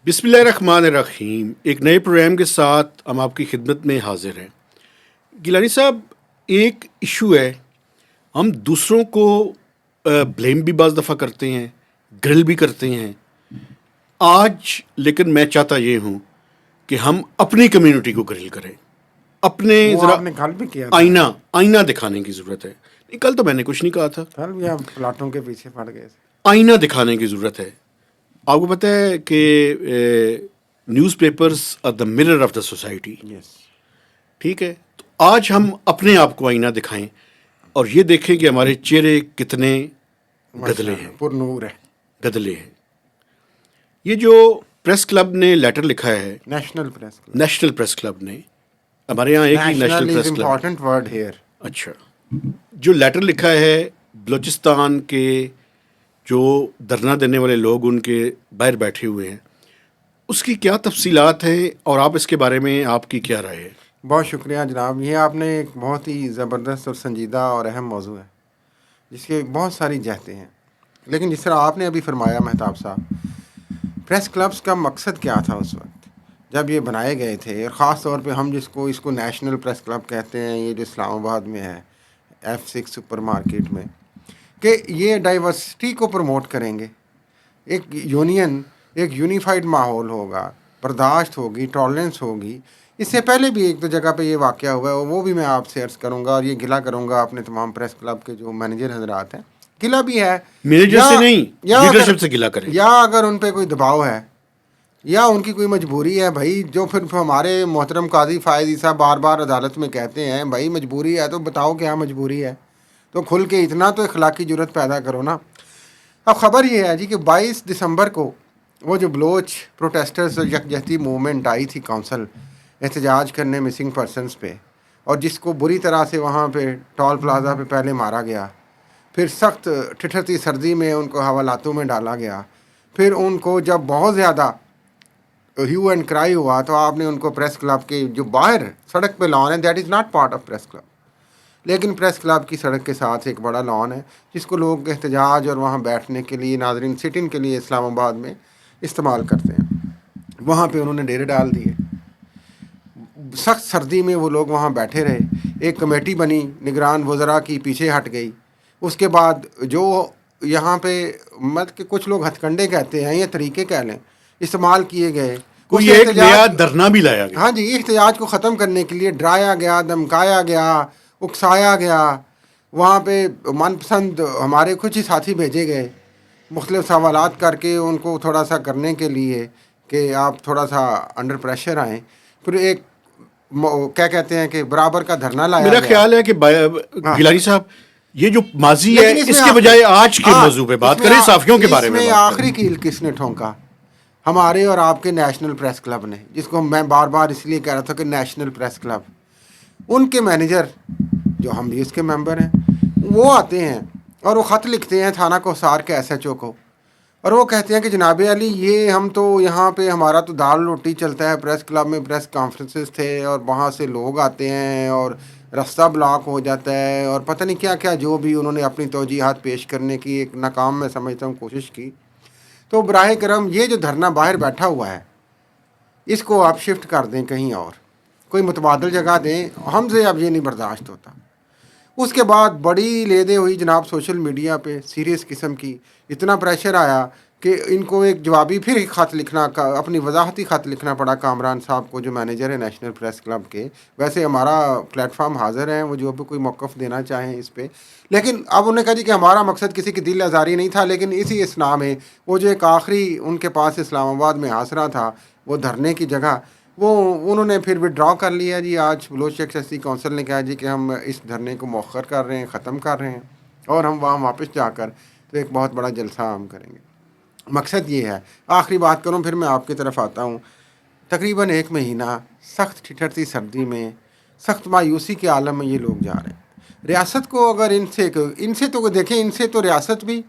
بسم اللہ الرحمن الرحیم. ایک نئے پروگرام کے ساتھ ہم آپ کی خدمت میں حاضر ہیں. گیلانی صاحب، ایک ایشو ہے، ہم دوسروں کو بلیم بھی بعض دفعہ کرتے ہیں، گرل بھی کرتے ہیں. آج لیکن میں چاہتا یہ ہوں کہ ہم اپنی کمیونٹی کو گرل کریں. اپنے ذرا آئینہ دکھانے کی ضرورت ہے. کل تو میں نے کچھ نہیں کہا تھا، کل بھی آپ پلاٹوں کے پیچھے پڑ گئے تھے. آئینہ دکھانے کی ضرورت ہے. آپ کو پتہ ہے کہ news papers are the mirror of the society. ٹھیک ہے، تو آج ہم اپنے آپ کو آئینہ دکھائیں اور یہ دیکھیں کہ ہمارے چہرے کتنے گدلے ہیں، پر نور ہے، گدلے ہیں. یہ جو پریس کلب نے لیٹر لکھا ہے، نیشنل پریس کلب نے، ہمارے یہاں ایک ہی نیشنل پریس کلب. اچھا، جو لیٹر لکھا ہے بلوچستان کے جو دھرنا دینے والے لوگ ان کے باہر بیٹھے ہوئے ہیں، اس کی کیا تفصیلات ہیں اور آپ اس کے بارے میں آپ کی کیا رائے ہے؟ بہت شکریہ جناب. یہ آپ نے ایک بہت ہی زبردست اور سنجیدہ اور اہم موضوع ہے جس کے بہت ساری جہتیں ہیں. لیکن جس طرح آپ نے ابھی فرمایا مہتاب صاحب، پریس کلبس کا مقصد کیا تھا اس وقت جب یہ بنائے گئے تھے؟ اور خاص طور پہ ہم اس کو نیشنل پریس کلب کہتے ہیں، یہ جو اسلام آباد میں ہے F6 سپر مارکیٹ میں، کہ یہ ڈائیورسٹی کو پروموٹ کریں گے. ایک یونین، ایک یونیفائڈ ماحول ہوگا، برداشت ہوگی، ٹالرنس ہوگی. اس سے پہلے بھی ایک دو جگہ پہ یہ واقعہ ہوا ہے، وہ بھی میں آپ سے عرض کروں گا اور یہ گلہ کروں گا اپنے تمام پریس کلب کے جو مینیجر حضرات ہیں. گلہ بھی ہے، مینیجر سے نہیں، لیڈرشپ سے گلہ کریں، یا اگر ان پہ کوئی دباؤ ہے یا ان کی کوئی مجبوری ہے بھائی، جو پھر ہمارے محترم قاضی فائز عیسیٰ بار بار عدالت میں کہتے ہیں بھائی مجبوری ہے تو بتاؤ کیا مجبوری ہے، تو کھل کے اتنا تو اخلاقی جرت پیدا کرو نا. اب خبر یہ ہے جی کہ 22 دسمبر کو وہ جو بلوچ پروٹیسٹرز اور یکجہتی موومنٹ آئی تھی کونسل احتجاج کرنے مسنگ پرسنز پہ، اور جس کو بری طرح سے وہاں پہ ٹول پلازا پہ پہلے مارا گیا، پھر سخت ٹھٹھرتی سردی میں ان کو حوالاتوں میں ڈالا گیا، پھر ان کو جب بہت زیادہ ہیو اینڈ کرائی ہوا تو آپ نے ان کو پریس کلب کے جو باہر سڑک پہ لان ہے، that is not part of press club, لیکن پریس کلب کی سڑک کے ساتھ ایک بڑا لان ہے جس کو لوگ احتجاج اور وہاں بیٹھنے کے لیے، ناظرین سٹ ان کے لیے اسلام آباد میں استعمال کرتے ہیں. وہاں پہ انہوں نے ڈیرے ڈال دیے. سخت سردی میں وہ لوگ وہاں بیٹھے رہے. ایک کمیٹی بنی نگران وزراء کی، پیچھے ہٹ گئی. اس کے بعد جو یہاں پہ مت کہ کچھ لوگ ہتھ کنڈے کہتے ہیں یا طریقے کہہ لیں، استعمال کیے گئے. کوئی ایک نیا دھرنا بھی لایا گیا. ہاں جی، احتجاج کو ختم کرنے کے لیے ڈرایا گیا، دھمکایا گیا، اکسایا گیا. وہاں پہ من پسند ہمارے کچھ ہی ساتھی بھیجے گئے مختلف سوالات کر کے ان کو تھوڑا سا کرنے کے لیے کہ آپ تھوڑا سا انڈر پریشر آئیں. پھر ایک کیا کہتے ہیں کہ برابر کا دھرنا لایا گیا. میرا خیال ہے کہ گیلانی صاحب یہ جو ماضی ہے اس کے بجائے آج کے موضوع پہ بات کریں، صحافیوں کے بارے میں. اس میں آخری کیل کس نے ٹھونکا؟ ہمارے اور آپ کے نیشنل پریس کلب نے، جس کو میں بار بار اس لیے کہہ رہا تھا کہ نیشنل پریس کلب. ان کے مینیجر جو ہم بھی اس کے ممبر ہیں، وہ آتے ہیں اور وہ خط لکھتے ہیں تھانہ کوثار کے SHO کو، اور وہ کہتے ہیں کہ جناب علی یہ ہم تو یہاں پہ ہمارا تو دال روٹی چلتا ہے، پریس کلب میں پریس کانفرنسز تھے اور وہاں سے لوگ آتے ہیں اور رستہ بلاک ہو جاتا ہے اور پتہ نہیں کیا کیا جو بھی انہوں نے اپنی توجیہات پیش کرنے کی ایک ناکام میں سمجھتا ہوں کوشش کی. تو براہ کرم یہ جو دھرنا باہر بیٹھا ہوا ہے اس کو آپ شفٹ کر دیں کہیں اور، کوئی متبادل جگہ دیں، ہم سے اب یہ نہیں برداشت ہوتا. اس کے بعد بڑی لیدے ہوئی جناب سوشل میڈیا پہ سیریس قسم کی اتنا پریشر آیا کہ ان کو ایک جوابی پھر ایک خط لکھنا، اپنی وضاحتی خط لکھنا پڑا کامران صاحب کو جو مینیجر ہے نیشنل پریس کلب کے. ویسے ہمارا پلیٹ فارم حاضر ہے، وہ جو بھی کوئی موقف دینا چاہیں اس پہ، لیکن اب انہوں نے کہا جی کہ ہمارا مقصد کسی کی دل آزاری نہیں تھا، لیکن اسی اسنا میں وہ جو ایک آخری ان کے پاس اسلام آباد میں آسرا تھا وہ دھرنے کی جگہ، وہ انہوں نے پھر وڈرا کر لیا. جی آج بلوچ یکجہتی کونسل نے کہا جی کہ ہم اس دھرنے کو مؤخر کر رہے ہیں، ختم کر رہے ہیں، اور ہم وہاں واپس جا کر تو ایک بہت بڑا جلسہ ہم کریں گے. مقصد یہ ہے. آخری بات کروں پھر میں آپ کی طرف آتا ہوں. تقریباً 1 مہینہ سخت ٹھٹھرتی سردی میں، سخت مایوسی کے عالم میں یہ لوگ جا رہے ہیں. ریاست کو اگر ان سے تو دیکھیں، ان سے تو ریاست بھی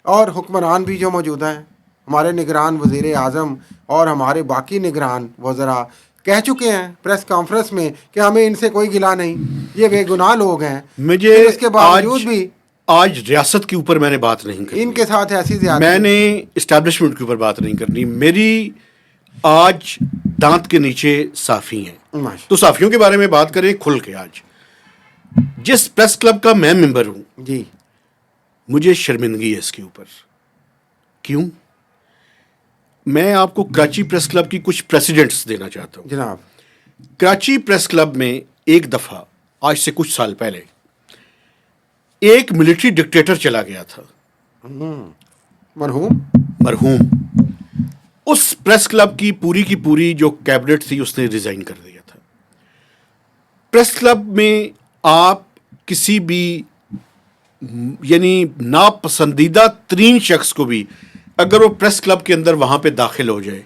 اور حکمران بھی جو موجودہ ہیں، ہمارے نگران وزیر اعظم اور ہمارے باقی نگران وزراء کہہ چکے ہیں پریس کانفرنس میں کہ ہمیں ان سے کوئی گلا نہیں, یہ بے گناہ لوگ ہیں. مجھے پھر اس کے باوجود بھی آج ریاست کے اوپر میں نے بات نہیں کرنی, ان کے ساتھ ایسی زیادتی. میں نے اسٹیبلشمنٹ کے اوپر بات نہیں کرنی. میری آج دانت کے نیچے صحافی ہیں, تو صحافیوں کے بارے میں بات کریں کھل کے. آج جس پریس کلب کا میں ممبر ہوں جی, مجھے شرمندگی ہے اس کے اوپر. کیوں؟ میں آپ کو کراچی پریس کلب کی کچھ پریسیڈنٹس دینا چاہتا ہوں. جناب, کراچی پریس کلب میں ایک دفعہ آج سے کچھ سال پہلے ایک ملٹری ڈکٹیٹر چلا گیا تھا, مرحوم. اس پریس کلب کی پوری جو کیبنٹ تھی اس نے ریزائن کر دیا تھا. پریس کلب میں آپ کسی بھی یعنی ناپسندیدہ ترین شخص کو بھی اگر وہ پریس کلب کے اندر وہاں پہ داخل ہو جائے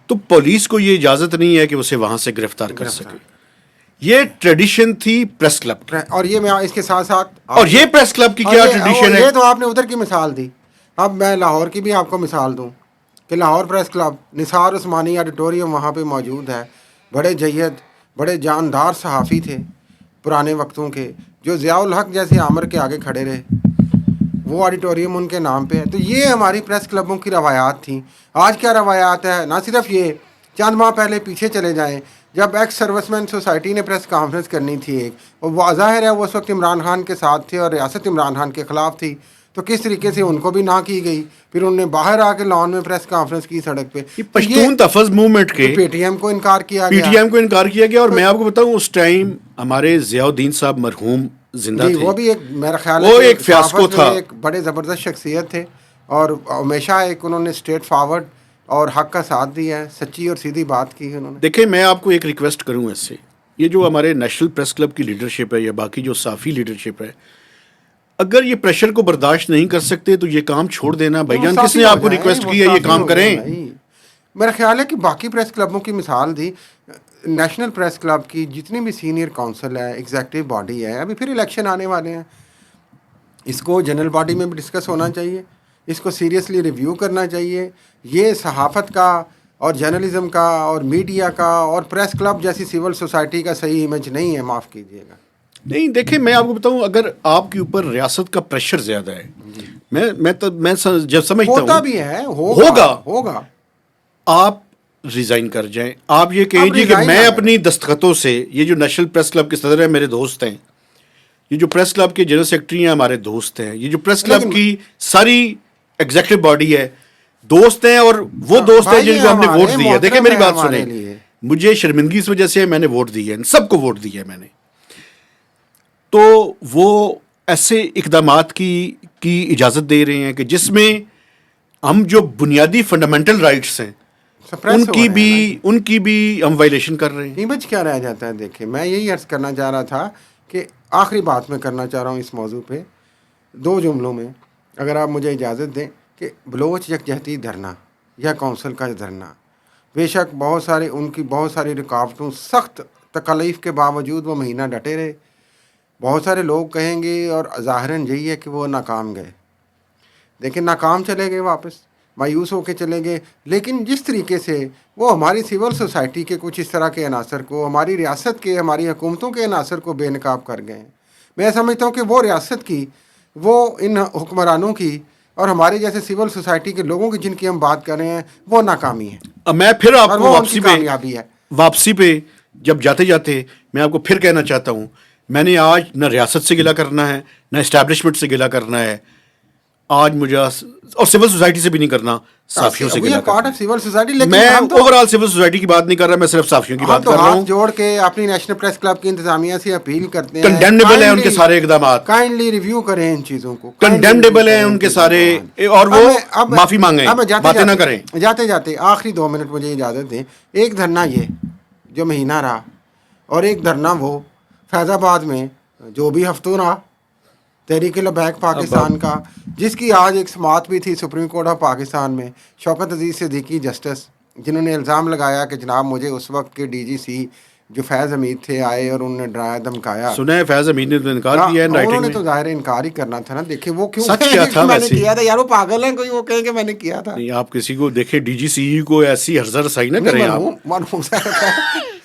تو پولیس کو یہ اجازت نہیں ہے کہ اسے وہاں سے گرفتار کر سکے. یہ ٹریڈیشن تھی پریس کلب کی. اور یہ میں اس کے ساتھ ساتھ اور یہ پریس کلب کی کیا ٹریڈیشن ہے. یہ تو آپ نے ادھر کی مثال دی, اب میں لاہور کی بھی آپ کو مثال دوں کہ لاہور پریس کلب نثار عثمانی آڈیٹوریم وہاں پہ موجود ہے. بڑے جید, بڑے جاندار صحافی تھے پرانے وقتوں کے, جو ضیاء الحق جیسے عامر کے آگے کھڑے رہے. وہ آڈیٹوریم ان کے نام پہ ہے. تو یہ ہماری پریس کلبوں کی روایات تھیں. آج کیا روایات ہے؟ نہ صرف یہ, چند ماہ پہلے پیچھے چلے جائیں جب ایکس سروس مین سوسائٹی نے پریس کانفرنس کرنی تھی ایک, وہ ظاہر ہے وہ اس وقت عمران خان کے ساتھ تھے اور ریاست عمران خان کے خلاف تھی, تو کس طریقے سے ان کو بھی نہ کی گئی. پھر انہوں نے باہر آ کے لان میں پریس کانفرنس کی سڑک پہ. پشتون تحفظ موومنٹ کے پی ٹی ایم کو انکار کیا پی ٹی ایم کو انکار کیا گیا. اور میں آپ کو بتاؤں اس ٹائم ہمارے ضیاء الدین صاحب مرحوم زندہ تھے. وہ بھی ایک میرا خیال وہ ہے ایک فیاسکو تھا, ایک بڑے زبردست شخصیت تھے اور ہمیشہ ایک انہوں نے اسٹریٹ فارورڈ اور حق کا ساتھ دیا ہے, سچی اور سیدھی بات کی ہے انہوں نے. دیکھیں میں آپ کو ایک ریکویسٹ کروں اس سے, یہ جو ہمارے نیشنل پریس کلب کی لیڈرشپ ہے یا باقی جو صحافی لیڈرشپ ہے, اگر یہ پریشر کو برداشت نہیں کر سکتے تو یہ کام چھوڑ دینا. بھائی جان کس نے آپ کو ریکویسٹ کی ہے یہ کام کریں؟ میرا خیال ہے کہ باقی پریس کلبوں کی مثال دی. نیشنل پریس کلب کی جتنی بھی سینئر کونسل ہے, ایگزیکٹو باڈی ہے, ابھی پھر الیکشن آنے والے ہیں, اس کو جنرل باڈی میں بھی ڈسکس ہونا چاہیے, اس کو سیریسلی ریویو کرنا چاہیے. یہ صحافت کا اور جرنلزم کا اور میڈیا کا اور پریس کلب جیسی سول سوسائٹی کا صحیح امیج نہیں ہے, معاف کیجیے گا. نہیں دیکھیں میں آپ کو بتاؤں, اگر آپ کے اوپر ریاست کا پریشر زیادہ ہے, میں جب سمجھتا ہوں ہوتا بھی ہے, ہوگا, آپ ریزائن کر جائیں. آپ یہ کہیں جی کہ میں اپنی دستخطوں سے, یہ جو نیشنل پریس کلب کے صدر ہیں میرے دوست ہیں, یہ جو پریس کلب کے جنرل سیکرٹری ہیں ہمارے دوست ہیں, یہ جو پریس کلب کی ساری ایگزیکٹو باڈی ہے دوست ہیں, اور وہ دوست ہیں جن کو ہم نے ووٹ دی ہے. دیکھیں میری بات سنیں, مجھے شرمندگی اس وجہ سے میں نے ووٹ دی ہے, سب کو ووٹ دی ہے میں نے, تو وہ ایسے اقدامات کی اجازت دے رہے ہیں کہ جس میں ہم جو بنیادی فنڈامنٹل رائٹس ہیں ان کی بھی ہم وائلیشن کر رہے ہیں. امیج کیا رہ جاتا ہے. دیکھیں میں یہی عرض کرنا چاہ رہا تھا کہ آخری بات میں کرنا چاہ رہا ہوں اس موضوع پہ 2 جملوں میں, اگر آپ مجھے اجازت دیں, کہ بلوچ یکجہتی دھرنا یا کونسل کا دھرنا, بے شک بہت ساری رکاوٹوں, سخت تکلیف کے باوجود وہ مہینہ ڈٹے رہے. بہت سارے لوگ کہیں گے اور ظاہراً یہی ہے کہ وہ ناکام گئے, لیکن ناکام چلے گئے, واپس مایوس ہو کے چلے گئے. لیکن جس طریقے سے وہ ہماری سول سوسائٹی کے کچھ اس طرح کے عناصر کو, ہماری ریاست کے, ہماری حکومتوں کے عناصر کو بے نقاب کر گئے ہیں, میں سمجھتا ہوں کہ وہ ریاست کی, وہ ان حکمرانوں کی اور ہمارے جیسے سول سوسائٹی کے لوگوں کی جن کی ہم بات کر رہے ہیں وہ ناکامی ہے. میں پھر آپ کو واپسی پہ جب جاتے میں آپ کو پھر کہنا چاہتا ہوں, میں نے آج نہ ریاست سے گلہ کرنا ہے نہ اسٹیبلشمنٹ سے گلہ کرنا ہے, آج مجھے اور سول سوسائٹی سے بھی نہیں کرنا, صحافیوں سے گلہ کرنا. میں اوور آل سول سوسائٹی کی بات نہیں کر رہا, میں صرف صحافیوں کی بات کر رہا ہوں. جوڑ کے اپنی نیشنل پریس کلب کی انتظامیہ سے اپیل کرتے ہیں, کنڈیمنیبل ہیں ان کے سارے اقدامات, کائنڈلی ریویو کریں ان چیزوں کو, کنڈیمنیبل ہیں ان کے سارے, اور وہ معافی مانگیں, باتیں نہ کریں. جاتے آخری 2 منٹ مجھے اجازت دیں. ایک دھرنا یہ جو مہینہ رہا, اور ایک دھرنا وہ فیض آباد میں جو بھی ہفتوں رہا, تحریک لبیک پاکستان کا, جس کی آج ایک سماعت بھی تھی سپریم کورٹ آف پاکستان میں. شوکت عزیز صدیقی جسٹس, جنہوں نے الزام لگایا کہ جناب مجھے اس وقت کے ڈی جی سی جو فیض حمید تھے آئے اور انہوں نے ڈرایا دھمکایا. سنیں فیض حمید نے تو انکار کیا ہے, انہوں نے تو ظاہر انکار ہی کرنا تھا نا. دیکھیں وہ کیوں سچ کیا تھا, میں نے کیا تھا یار, وہ پاگل ہیں کوئی, وہ کہیں کہ میں نے کیا تھا. نہیں آپ کسی کو دیکھیں ڈی جی سی کو ایسی ہرزہ رسائی نہ کریں آپ.